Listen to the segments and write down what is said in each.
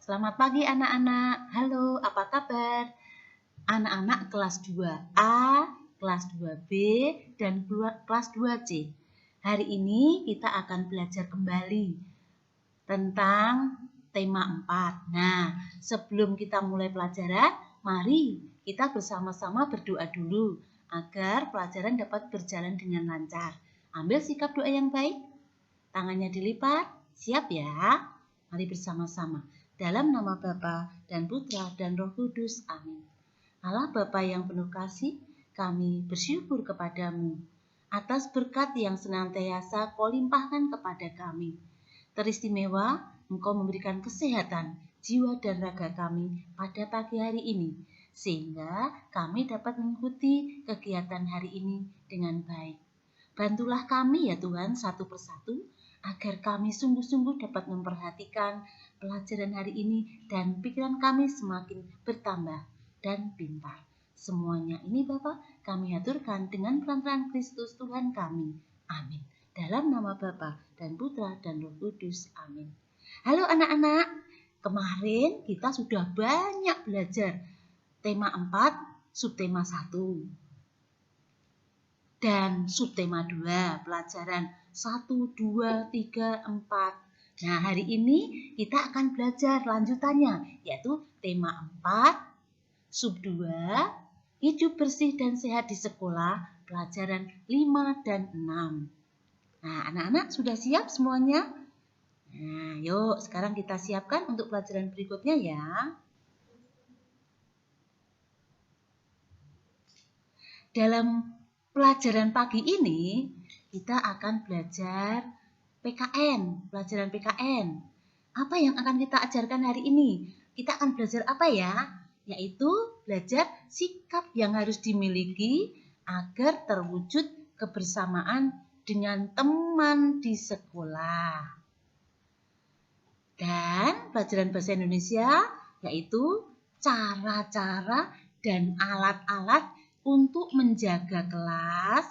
Selamat pagi anak-anak. Halo, apa kabar? Anak-anak kelas 2A, kelas 2B, dan kelas 2C. Hari ini kita akan belajar kembali tentang tema 4. Nah, sebelum kita mulai pelajaran, mari kita bersama-sama berdoa dulu agar pelajaran dapat berjalan dengan lancar. Ambil sikap doa yang baik. Tangannya dilipat. Siap ya? Mari bersama-sama. Dalam nama Bapa dan Putra dan Roh Kudus. Amin. Allah Bapa yang penuh kasih, kami bersyukur kepadamu atas berkat yang senantiasa Kau limpahkan kepada kami. Teristimewa, Engkau memberikan kesehatan jiwa dan raga kami pada pagi hari ini, sehingga kami dapat mengikuti kegiatan hari ini dengan baik. Bantulah kami ya Tuhan satu persatu, agar kami sungguh-sungguh dapat memperhatikan pelajaran hari ini dan pikiran kami semakin bertambah dan pintar. Semuanya ini Bapa kami aturkan dengan perantaraan Kristus Tuhan kami. Amin. Dalam nama Bapa dan Putra dan Roh Kudus. Amin. Halo anak-anak, kemarin kita sudah banyak belajar tema 4, subtema 1. Dan subtema 2, pelajaran 1, 2, 3, 4. Nah, hari ini kita akan belajar lanjutannya, yaitu tema 4, sub 2, hidup bersih dan sehat di sekolah, pelajaran 5 dan 6. Nah, anak-anak sudah siap semuanya? Nah, yuk sekarang kita siapkan untuk pelajaran berikutnya ya. Dalam pelajaran pagi ini, kita akan belajar PKN, pelajaran PKN. Apa yang akan kita ajarkan hari ini? Kita akan belajar apa ya? Yaitu belajar sikap yang harus dimiliki agar terwujud kebersamaan dengan teman di sekolah. Dan pelajaran bahasa Indonesia yaitu cara-cara dan alat-alat untuk menjaga kelas,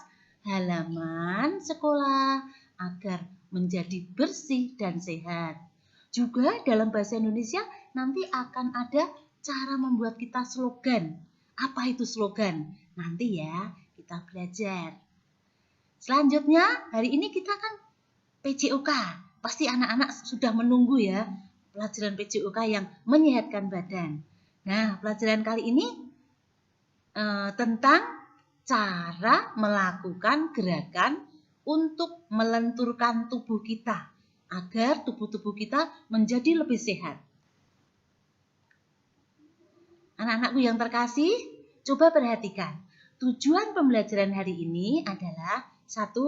halaman sekolah agar menjadi bersih dan sehat. Juga dalam bahasa Indonesia nanti akan ada cara membuat kita slogan. Apa itu slogan? Nanti ya kita belajar. Selanjutnya hari ini kita kan PJOK. Pasti anak-anak sudah menunggu ya pelajaran PJOK yang menyehatkan badan. Nah, pelajaran kali ini tentang cara melakukan gerakan untuk melenturkan tubuh kita agar tubuh kita menjadi lebih sehat. Anak-anakku yang terkasih, coba perhatikan. Tujuan pembelajaran hari ini adalah 1.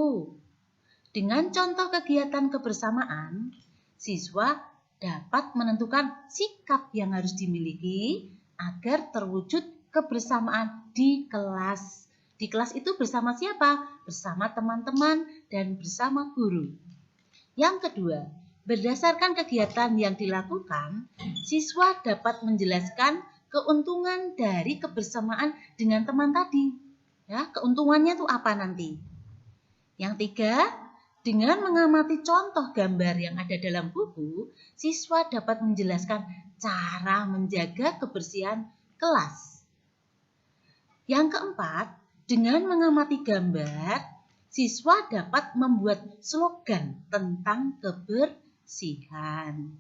Dengan contoh kegiatan kebersamaan, siswa dapat menentukan sikap yang harus dimiliki agar terwujud kebersamaan di kelas. Di kelas itu bersama siapa? Bersama teman-teman dan bersama guru. Yang kedua, berdasarkan kegiatan yang dilakukan, siswa dapat menjelaskan keuntungan dari kebersamaan dengan teman tadi. Ya, keuntungannya itu apa nanti? Yang tiga, dengan mengamati contoh gambar yang ada dalam buku, siswa dapat menjelaskan cara menjaga kebersihan kelas. Yang keempat, dengan mengamati gambar, siswa dapat membuat slogan tentang kebersihan.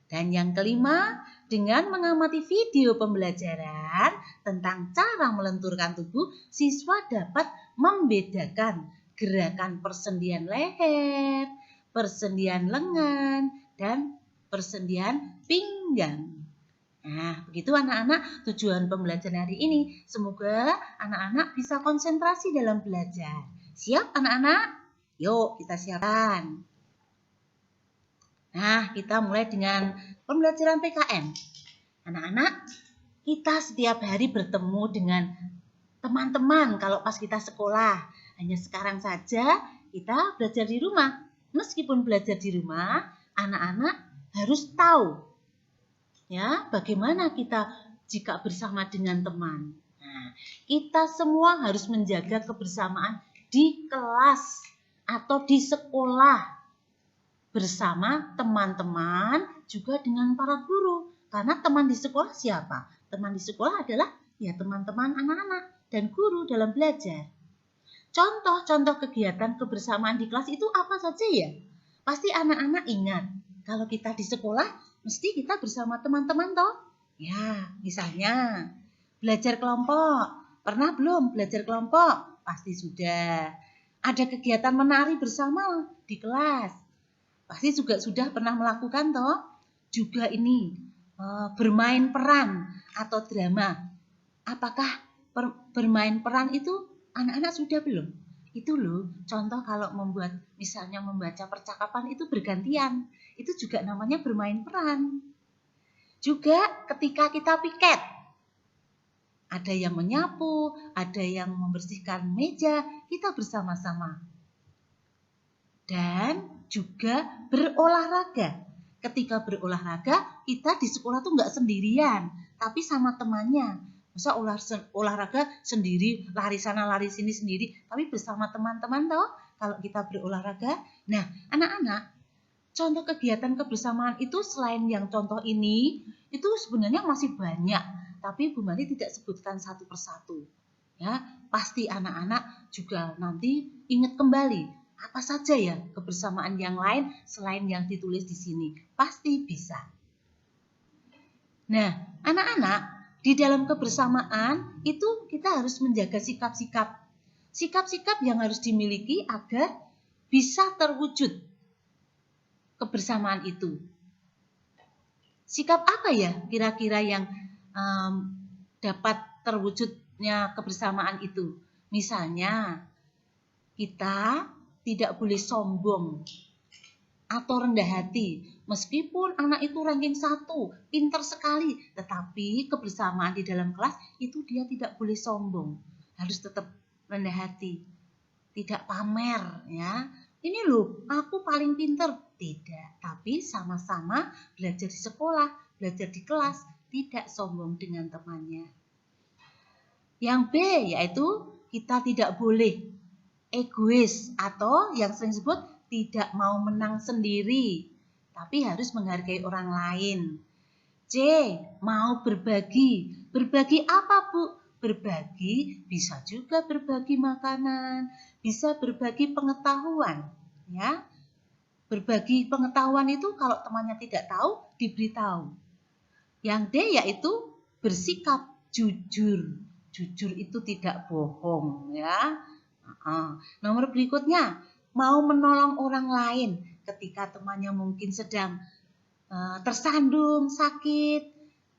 Dan yang kelima, dengan mengamati video pembelajaran tentang cara melenturkan tubuh, siswa dapat membedakan gerakan persendian leher, persendian lengan, dan persendian pinggang. Nah, begitu anak-anak tujuan pembelajaran hari ini. Semoga anak-anak bisa konsentrasi dalam belajar. Siap anak-anak? Yuk kita siapkan. Nah, kita mulai dengan pembelajaran PKN. Anak-anak, kita setiap hari bertemu dengan teman-teman kalau pas kita sekolah. Hanya sekarang saja kita belajar di rumah. Meskipun belajar di rumah, anak-anak harus tahu ya, bagaimana kita jika bersama dengan teman. Nah, kita semua harus menjaga kebersamaan di kelas atau di sekolah bersama teman-teman juga dengan para guru. Karena teman di sekolah siapa? Teman di sekolah adalah ya teman-teman anak-anak dan guru dalam belajar. Contoh-contoh kegiatan kebersamaan di kelas itu apa saja ya? Pasti anak-anak ingat. Kalau kita di sekolah, mesti kita bersama teman-teman toh? Ya, misalnya belajar kelompok. Pernah belum belajar kelompok? Pasti sudah. Ada kegiatan menari bersama di kelas. Pasti juga sudah pernah melakukan toh? Juga ini bermain peran atau drama. Apakah bermain peran itu anak-anak sudah belum? Itu loh, contoh kalau misalnya membaca percakapan itu bergantian. Itu juga namanya bermain peran. Juga ketika kita piket. Ada yang menyapu, ada yang membersihkan meja, kita bersama-sama. Dan juga berolahraga. Ketika berolahraga, kita di sekolah tuh nggak sendirian, tapi sama temannya. Masa olahraga sendiri, lari sana lari sini sendiri, tapi bersama teman-teman toh kalau kita berolahraga. Nah, anak-anak, contoh kegiatan kebersamaan itu selain yang contoh ini, itu sebenarnya masih banyak, tapi Bu Mali tidak sebutkan satu persatu. Ya, pasti anak-anak juga nanti ingat kembali apa saja ya kebersamaan yang lain selain yang ditulis di sini. Pasti bisa. Nah, anak-anak, di dalam kebersamaan itu kita harus menjaga sikap-sikap. Sikap-sikap yang harus dimiliki agar bisa terwujud kebersamaan itu. Sikap apa ya kira-kira yang dapat terwujudnya kebersamaan itu? Misalnya, kita tidak boleh sombong atau rendah hati. Meskipun anak itu ranking 1, pintar sekali, tetapi kebersamaan di dalam kelas itu dia tidak boleh sombong. Harus tetap rendah hati. Tidak pamer ya. Ini loh, aku paling pintar. Tidak, tapi sama-sama belajar di sekolah, belajar di kelas, tidak sombong dengan temannya. Yang B yaitu kita tidak boleh egois atau yang sering disebut tidak mau menang sendiri, tapi harus menghargai orang lain. C, mau berbagi. Berbagi apa, Bu? Berbagi bisa juga berbagi makanan, bisa berbagi pengetahuan, ya. Berbagi pengetahuan itu kalau temannya tidak tahu, diberitahu. Yang D yaitu bersikap jujur. Jujur itu tidak bohong, ya. Nomor berikutnya, mau menolong orang lain ketika temannya mungkin sedang tersandung, sakit,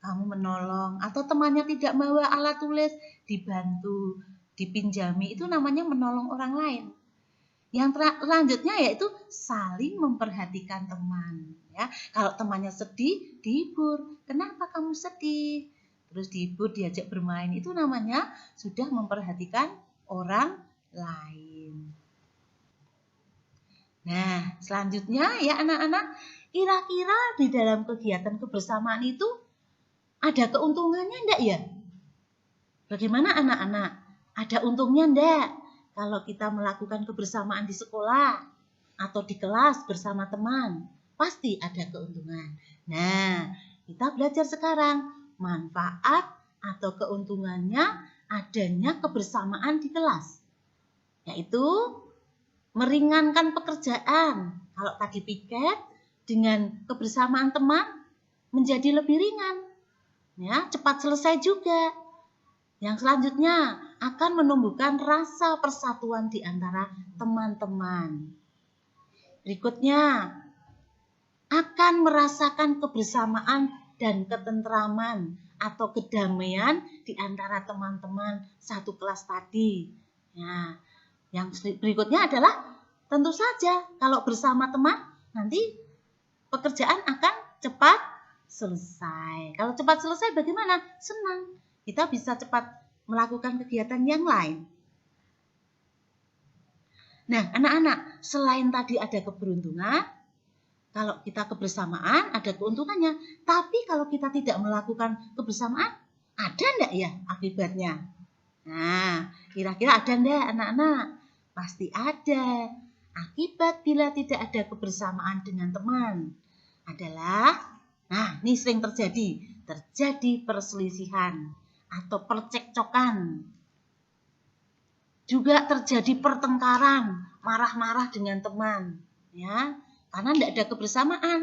kamu menolong. Atau temannya tidak bawa alat tulis, dibantu, dipinjami, itu namanya menolong orang lain. Yang selanjutnya yaitu saling memperhatikan teman. Ya, kalau temannya sedih, dihibur. Kenapa kamu sedih? Terus dihibur, diajak bermain. Itu namanya sudah memperhatikan orang lain. Nah, selanjutnya ya anak-anak, kira-kira di dalam kegiatan kebersamaan itu ada keuntungannya enggak ya? Bagaimana anak-anak? Ada untungnya enggak? Kalau kita melakukan kebersamaan di sekolah atau di kelas bersama teman, pasti ada keuntungan. Nah, kita belajar sekarang manfaat atau keuntungannya adanya kebersamaan di kelas, yaitu meringankan pekerjaan. Kalau tadi piket, dengan kebersamaan teman menjadi lebih ringan, ya, cepat selesai juga. Yang selanjutnya akan menumbuhkan rasa persatuan di antara teman-teman. Berikutnya, akan merasakan kebersamaan dan ketentraman atau kedamaian di antara teman-teman satu kelas tadi. Nah, yang berikutnya adalah tentu saja kalau bersama teman nanti pekerjaan akan cepat selesai. Kalau cepat selesai bagaimana? Senang. Kita bisa cepat melakukan kegiatan yang lain. Nah, anak-anak, selain tadi ada keberuntungan, kalau kita kebersamaan ada keuntungannya. Tapi kalau kita tidak melakukan kebersamaan, ada enggak ya akibatnya? Nah, kira-kira ada enggak anak-anak? Pasti ada. Akibat bila tidak ada kebersamaan dengan teman adalah Nah, ini sering terjadi perselisihan atau percekcokan. Juga terjadi pertengkaran, marah-marah dengan teman, ya, karena tidak ada kebersamaan.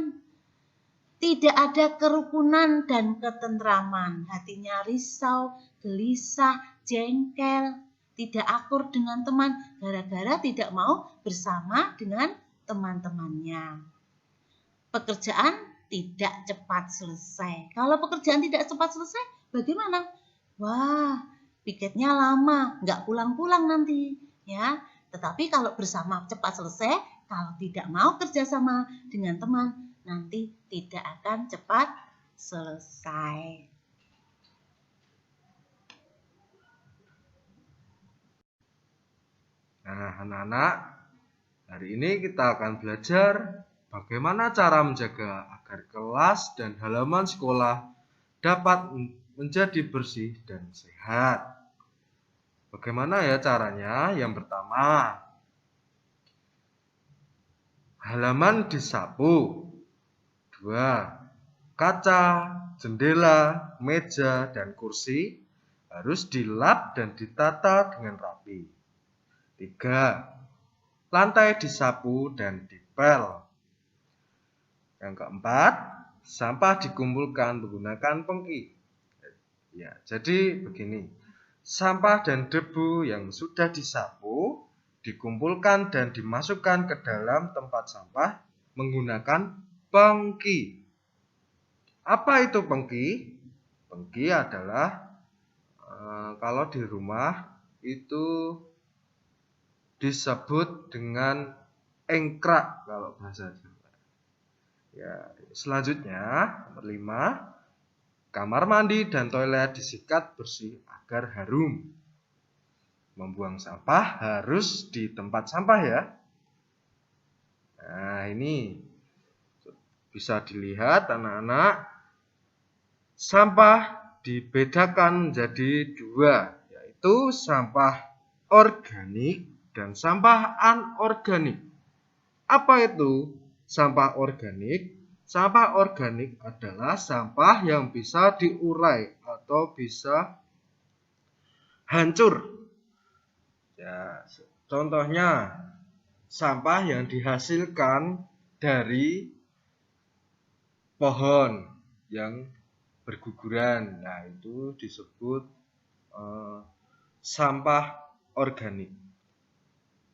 Tidak ada kerukunan dan ketentraman, hatinya risau, gelisah, jengkel, tidak akur dengan teman, gara-gara tidak mau bersama dengan teman-temannya. Pekerjaan tidak cepat selesai. Kalau pekerjaan tidak cepat selesai, bagaimana? Wah, piketnya lama, nggak pulang-pulang nanti, ya. Tetapi kalau bersama cepat selesai, kalau tidak mau kerjasama dengan teman, nanti tidak akan cepat selesai. Nah, anak-anak, hari ini kita akan belajar bagaimana cara menjaga agar kelas dan halaman sekolah dapat menjadi bersih dan sehat. Bagaimana ya caranya? Yang pertama, halaman disapu. 2. Kaca, jendela, meja, dan kursi harus dilap dan ditata dengan rapi. 3. Lantai disapu dan dipel. Yang keempat, sampah dikumpulkan menggunakan pengki. Ya, jadi begini. Sampah dan debu yang sudah disapu dikumpulkan dan dimasukkan ke dalam tempat sampah menggunakan pengki. Apa itu pengki? Pengki adalah kalau di rumah itu disebut dengan engkrak kalau bahasa Jawa. Ya, selanjutnya nomor 5, kamar mandi dan toilet disikat bersih agar harum. Membuang sampah harus di tempat sampah ya. Nah, ini bisa dilihat anak-anak, sampah dibedakan menjadi 2, yaitu sampah organik dan sampah anorganik. Apa itu sampah organik? Sampah organik adalah sampah yang bisa diurai atau bisa hancur. Ya, contohnya sampah yang dihasilkan dari pohon yang berguguran. Nah, itu disebut sampah organik.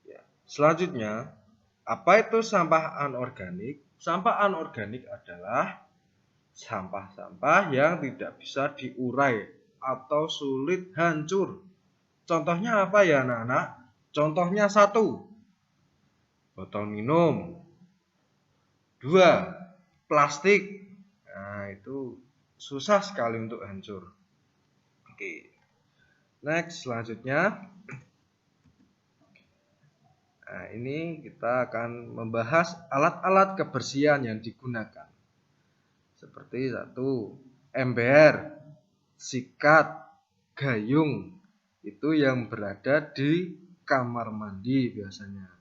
Ya. Selanjutnya, apa itu sampah anorganik? Sampah anorganik adalah sampah-sampah yang tidak bisa diurai atau sulit hancur. Contohnya apa ya anak-anak? Contohnya 1, botol minum. 2, plastik. Nah, itu susah sekali untuk hancur. Oke. Next, selanjutnya. Nah, ini kita akan membahas alat-alat kebersihan yang digunakan. Seperti 1, ember, sikat, gayung. Itu yang berada di kamar mandi biasanya.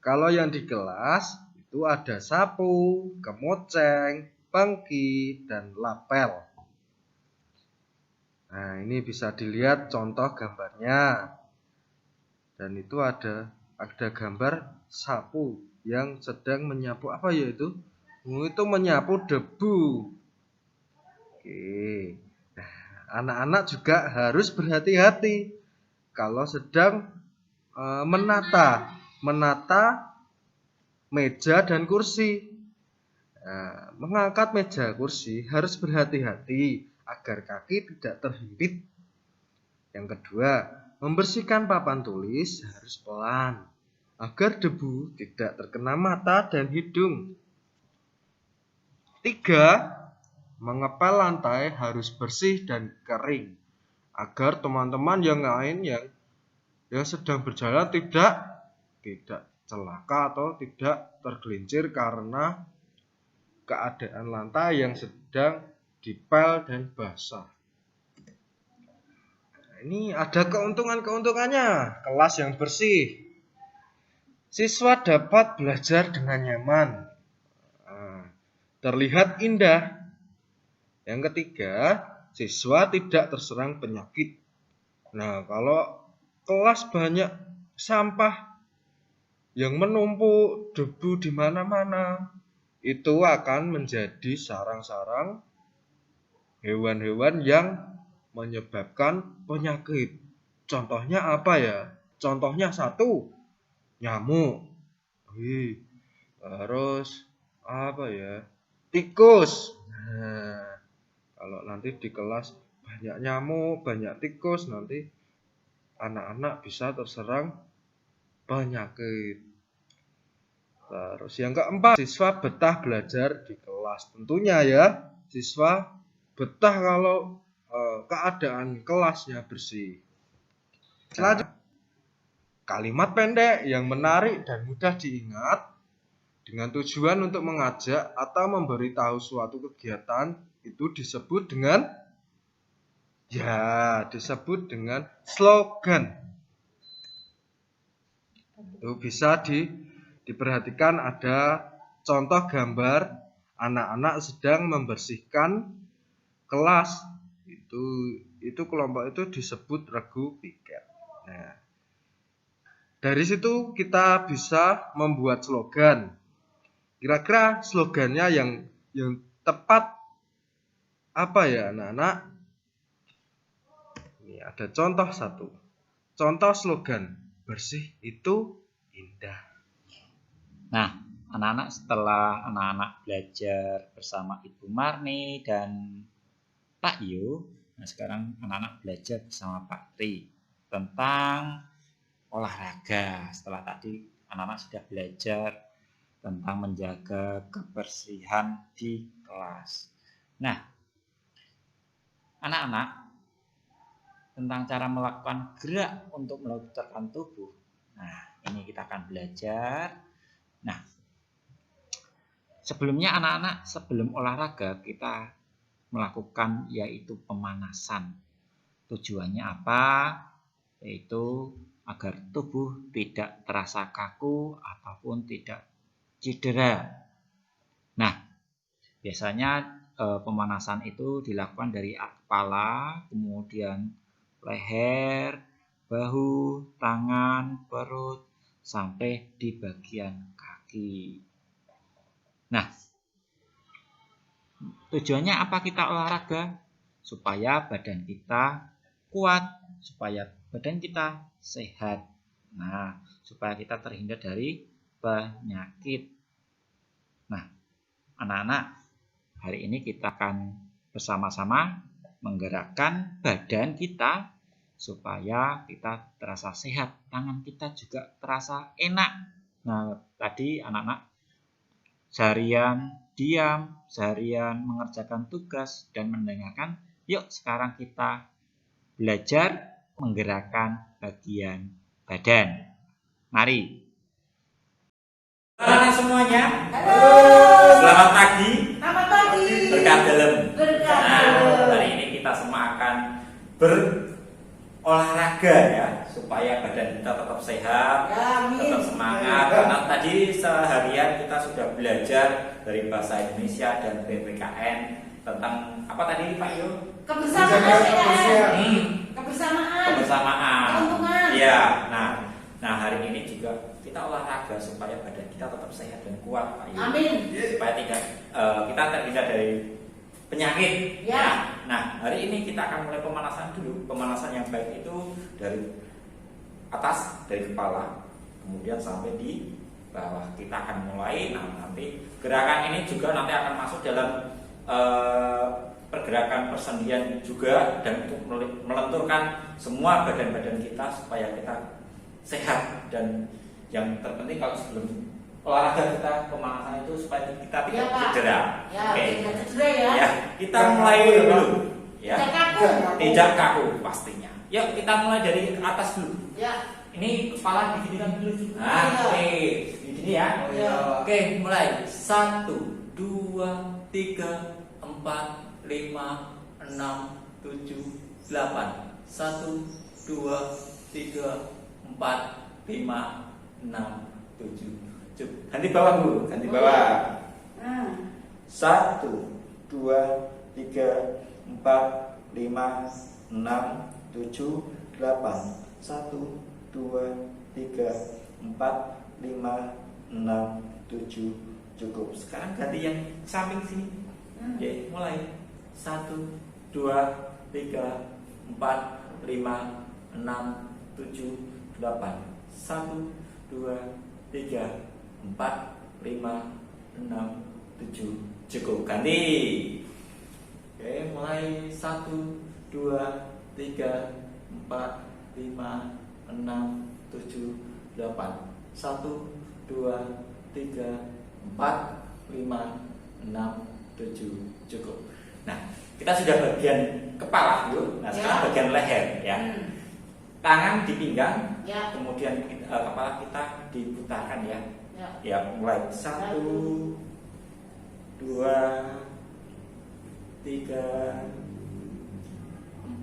Kalau yang di kelas itu ada sapu, kemoceng, pengki, dan lapel. Nah, ini bisa dilihat contoh gambarnya. Dan itu ada gambar sapu yang sedang menyapu apa ya itu? Itu menyapu debu. Oke. Nah, anak-anak juga harus berhati-hati kalau sedang menata meja dan kursi. Nah, mengangkat meja kursi harus berhati-hati agar kaki tidak terhimpit. Yang kedua, membersihkan papan tulis harus pelan agar debu tidak terkena mata dan hidung. 3, mengepel lantai harus bersih dan kering agar teman-teman yang lain yang sedang berjalan tidak celaka atau tidak tergelincir karena keadaan lantai yang sedang dipel dan basah. Nah, ini ada keuntungannya kelas yang bersih. Siswa dapat belajar dengan nyaman, terlihat indah, Yang ketiga, siswa tidak terserang penyakit. Nah, kalau kelas banyak sampah yang menumpuk debu di mana-mana, itu akan menjadi sarang-sarang hewan-hewan yang menyebabkan penyakit. Contohnya apa ya? Contohnya satu, nyamuk. Terus apa ya? Tikus. Nah, kalau nanti di kelas banyak nyamuk, banyak tikus, nanti anak-anak bisa terserang penyakit. Terus yang keempat, siswa betah belajar di kelas. Tentunya ya, siswa betah kalau keadaan kelasnya bersih. Selanjutnya, kalimat pendek yang menarik dan mudah diingat dengan tujuan untuk mengajak atau memberitahu suatu kegiatan itu disebut dengan slogan. Itu bisa diperhatikan ada contoh gambar anak-anak sedang membersihkan kelas. Itu kelompok itu disebut regu piket. Nah, dari situ kita bisa membuat slogan. Kira-kira slogannya yang tepat apa ya anak-anak? Ini ada contoh satu. Contoh slogan, bersih itu indah. Nah, anak-anak setelah anak-anak belajar bersama Ibu Marni dan Pak Yu, nah sekarang anak-anak belajar bersama Pak Tri tentang olahraga. Setelah tadi anak-anak sudah belajar tentang menjaga kebersihan di kelas. Nah, anak-anak tentang cara melakukan gerak untuk melututkan tubuh. Nah, ini kita akan belajar. Nah, sebelumnya anak-anak sebelum olahraga kita melakukan yaitu pemanasan. Tujuannya apa? Yaitu agar tubuh tidak terasa kaku ataupun tidak cedera. Nah, biasanya pemanasan itu dilakukan dari kepala, kemudian leher, bahu, tangan, perut, sampai di bagian kaki. Nah, tujuannya apa kita olahraga? Supaya badan kita kuat, supaya badan kita sehat. Nah, supaya kita terhindar dari penyakit. Nah, anak-anak, hari ini kita akan bersama-sama menggerakkan badan kita supaya kita terasa sehat, tangan kita juga terasa enak. Nah, tadi anak-anak seharian diam, seharian mengerjakan tugas dan mendengarkan. Yuk sekarang kita belajar menggerakkan bagian badan. Mari. Halo semuanya. Halo. Selamat pagi. Selamat pagi. Berkah dalam. Berkah Nah, dalam. hari ini kita semua akan berolahraga ya, supaya badan kita tetap sehat, Ya, amin. tetap semangat. Karena tadi seharian kita sudah belajar dari bahasa Indonesia dan PPKN tentang apa tadi Pak Yo? Kebersamaan. Hmm. Kebersamaan. Kebersamaan. Keuntungan. Iya. Nah hari ini juga kita olahraga supaya badan kita tetap sehat dan kuat Pak Yo. Amin. Supaya tidak kita terhindar dari penyakit. Ya. Nah hari ini kita akan mulai pemanasan dulu. Pemanasan yang baik itu dari atas, dari kepala, kemudian sampai di bawah. Kita akan mulai. Nah nanti gerakan ini juga nanti akan masuk dalam pergerakan persendian juga, dan untuk melenturkan semua badan-badan kita supaya kita sehat. Dan yang terpenting kalau sebelum olahraga kita pemanasan itu supaya kita tidak cedera. Ya, Oke. tidak cedera ya. Ya, kita mulai dulu. Ya. Tidak kaku. Tidak kaku pastinya. Yuk kita mulai dari atas dulu. Ya. Ini kepala diginikan dulu. Ya. Nah, oke, di sini ya. Ya. Oke, mulai. 1, 2, 3, 4, 5, 6, 7, 8. 1, 2, 3, 4, 5, 6, 7. Ganti bawah dulu, ganti bawah. 1, 2, 3, 4, 5, 6, 7, 8. 1, 2, 3, 4, 5, 6, 7. Cukup. Sekarang ganti yang samping sini. Oke, mulai. 1, 2, 3, 4, 5, 6, 7, 8. 1, 2, 3, 4, 5, 6, 7. Cukup. Ganti. Oke, mulai. 1, 2, 3, 4, 5, 6, 7, 8. 1, 2, 3, 4, 5, 6, 7. Cukup. Nah, kita sudah bagian kepala dulu. Nah, sekarang bagian leher ya. Tangan di pinggang, kemudian kepala kita diputarkan ya. Ya, mulai 1, 2, 3,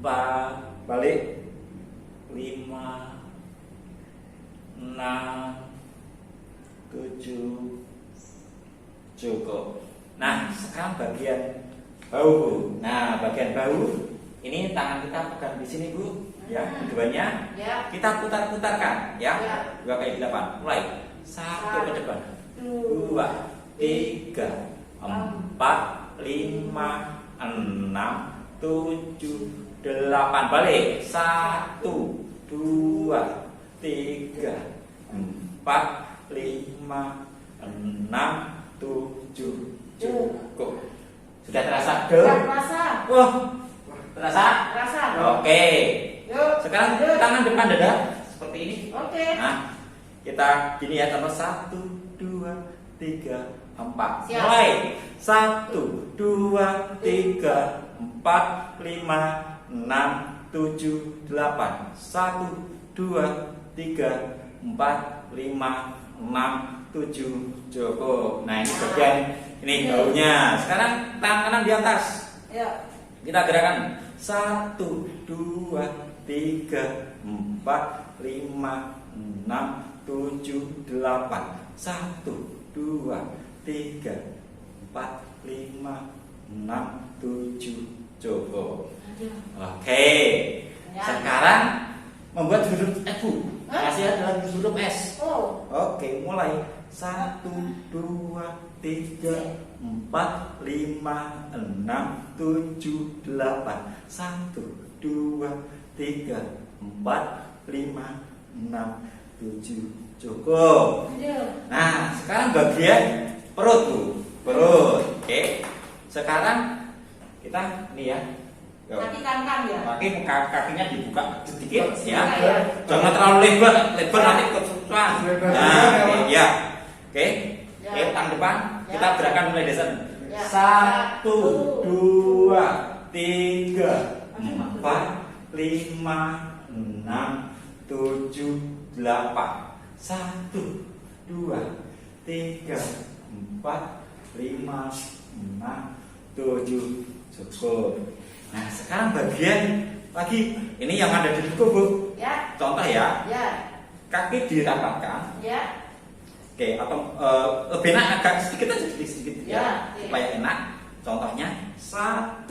4, balik 5, 6, 7. Cukup. Nah, sekarang bagian bahu. Nah, bagian bahu ini tangan kita pegang di sini, Bu. Ya, keduanya kita putar-putarkan ya. 2 kali 8. Mulai. 1 ke depan. 2, 3, 4, 5, 6, 7, 8. Balik. 1, 2, 3, 4, 5, 6, 7. Cukup. Sudah terasa? Terasa. Wah, terasa? Terasa. Oke. Yuk. Sekarang tangan depan dada seperti ini. Oke. Nah, kita gini ya, contoh 1, 2, 3, 4. Siap. Mulai. 1, 2, 3, 4, 5, 6, 7, 8. 1, 2, 3, 4, 5, 6, 7. Cukup. Nah, ini bagian ini baunya. Sekarang tangan kanan di atas. Ya. Kita gerakan 1, 2, 3, 4, 5, 6, 7, 8. 1, 2, 3, 4, 5, 6, 7. Cukup. Oke. Sekarang membuat huruf F. Masih adalah huruf S. Oke, mulai. 1, 2, 3, 4, 5, 6, 7, 8. 1, 2, 3, 4, 5, 6, 7. Cukup. Nah, sekarang bagian perut, Bu. Perut. Oke. Sekarang kita nih ya. Kaki kanan ya. Kakinya dibuka sedikit ya. Jangan terlalu lebar nanti kesusahan. Nah, oke, ya. Oke. Oke, tangan depan. Kita gerakan mulai dari sana. 1, 2, 3, 4, 5, 6, 7, 8. 1, 2, 3, 4, 5, 6, 7. Cukup. Nah, sekarang bagian lagi ini yang ada di buku, Bu. Ya. Contoh ya. Ya. Kaki dirapatkan. Ya. Oke, atau lebih enak agak sedikit aja sedikit ya, supaya enak. Contohnya 1,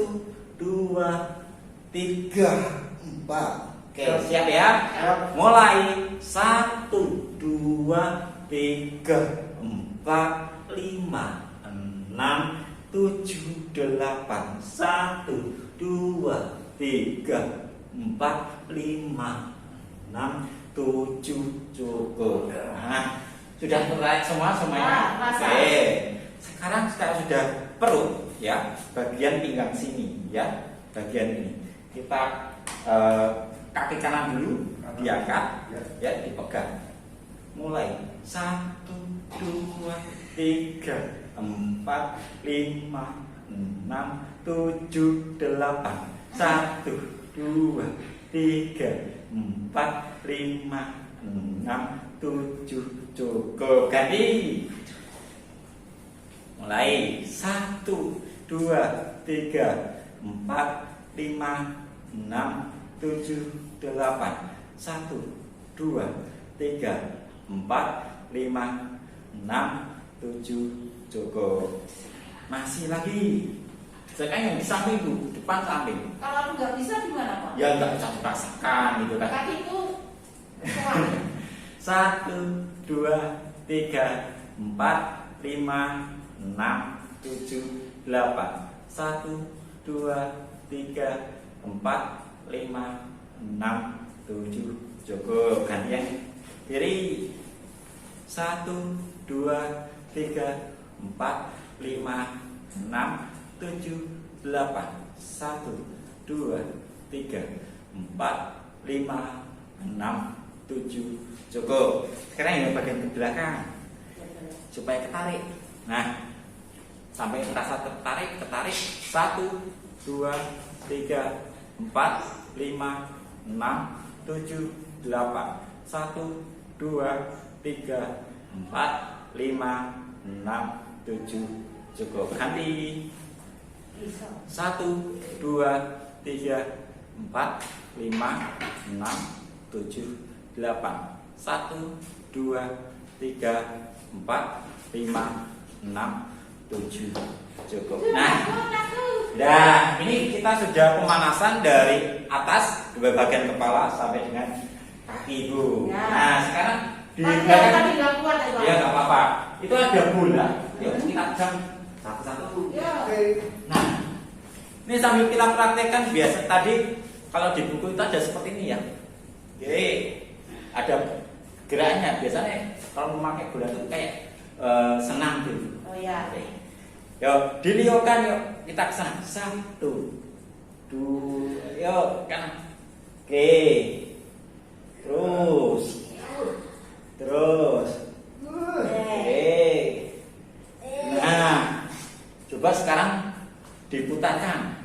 2, 3, 4. Oke, siap ya? Mulai. 1, 2, 3, 4, 5, 6, 7, 8. 1, 2, 3, 4, 5, 6, 7. Cukup. Nah, sudah mulai semuanya. Oke. Sekarang sudah perut ya, bagian pinggang sini ya, bagian ini. Kita kaki kanan dulu diangkat ya, dipegang. Mulai. 1, 2, 3, 4, 5, 6, 7, 8. 1, 2, 3, 4, 5, 6, 7. Cukup. Ganti. Mulai. 1, 2, 3, 4, 5, 6, 7, 8. 1, 2, 3, 4, 5, 6, 7. Cukup. Masih lagi. Misalkan yang di samping itu, depan samping. Kalau aku nggak bisa gimana Pak? Ya nggak bisa dipaksakan gitu kan. Kaki itu kuat. 1, 2, 3, 4, 5, 6, 7, 8. 1, 2, 3, 4, 5, 6, 7. Cukup. Ganti yang kiri. 1, 2, 3, 4, 5, 6, 7, 8. 1, 2, 3, 4, 5, 6, 7. Cukup. Sekarang yang bagian ke belakang supaya ketarik. Nah, sampai terasa tertarik, ketarik. 1, 2, 3, 4, 5, 6, 7, 8. 1, 2, 3, 4, 5, 6, 7. Cukup. Ganti. 1, 2, 3, 4, 5, 6, 7, 8. 1, 2, 3, 4, 5, 6, 7. Cukup. Nah, ini kita sudah pemanasan dari atas ke bagian kepala sampai dengan kaki ibu. Ya. Nah, sekarang di Tadi belakang nggak kuat ya Pak? ya nggak apa-apa. Itu ada bola. Yuk kita jam satu-satu. Ya. Nah, ini sambil kita praktekkan biasa tadi kalau di buku itu ada seperti ini ya. Jadi ada geraknya. Biasanya kalau memakai bola itu kayak senang gitu. Oh ya. Oke. Yuk, diliokan yuk. Kita ke sana. 1, 2, yuk kanan. Oke. Terus. Oke. Nah, coba sekarang diputarkan.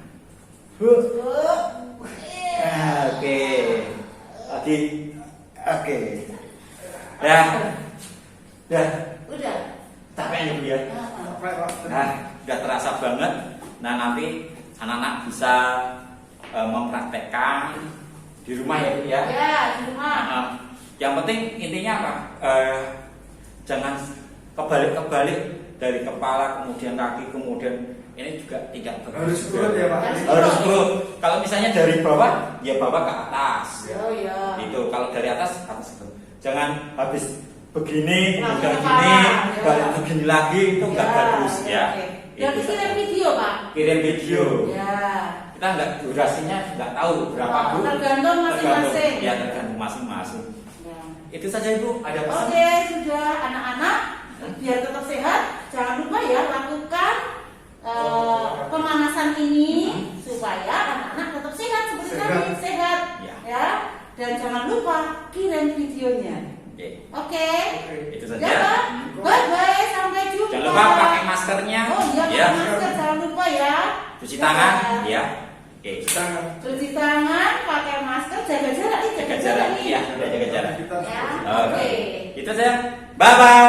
Nah, oke. Lagi. Oke. Ya. Dah. Udah. Capek ya Bu ya. Nah, sudah terasa banget. Nah, nanti anak-anak bisa mempraktekkan di rumah ya Bu ya. Ya, di rumah. Nah, yang penting intinya apa? Jangan kebalik-kebalik dari kepala kemudian kaki kemudian ini juga tidak bagus. Harus turun ya Pak. Harus turun. Kalau misalnya dari bawah, ya bawah ke atas. Oh ya. Itu kalau dari atas itu. Jangan habis begini Langsung kemudian ke gini, bawah, ya. balik begini lagi itu nggak bagus oke, ya. oke. Itu Berarti kirim saja. video Pak. Kirim video. Ya. Kita nggak durasinya nggak tahu berapa Oh, Bu. tergantung masing-masing. Ya tergantung masing-masing. Ya. Itu saja Ibu. Ada pesan? Oke, sudah anak-anak biar tetap sehat, jangan lupa ya lakukan pemanasan ini supaya anak-anak tetap sehat seperti kami sehat Ya. ya. Dan jangan lupa kirim videonya. Oke. Oke. Itu Ya, saja. Pak. Bye-bye, sampai jumpa. Jangan lupa pakai maskernya. Oh iya, Ya. pakai masker jangan lupa ya. Cuci tangan. Ya. Oke. Cuci tangan, pakai masker, jaga jarak nih, Jaga jarak. nih. Ya. Jaga jarak. Ya. Oke. Oke. Itu saja. Bye bye.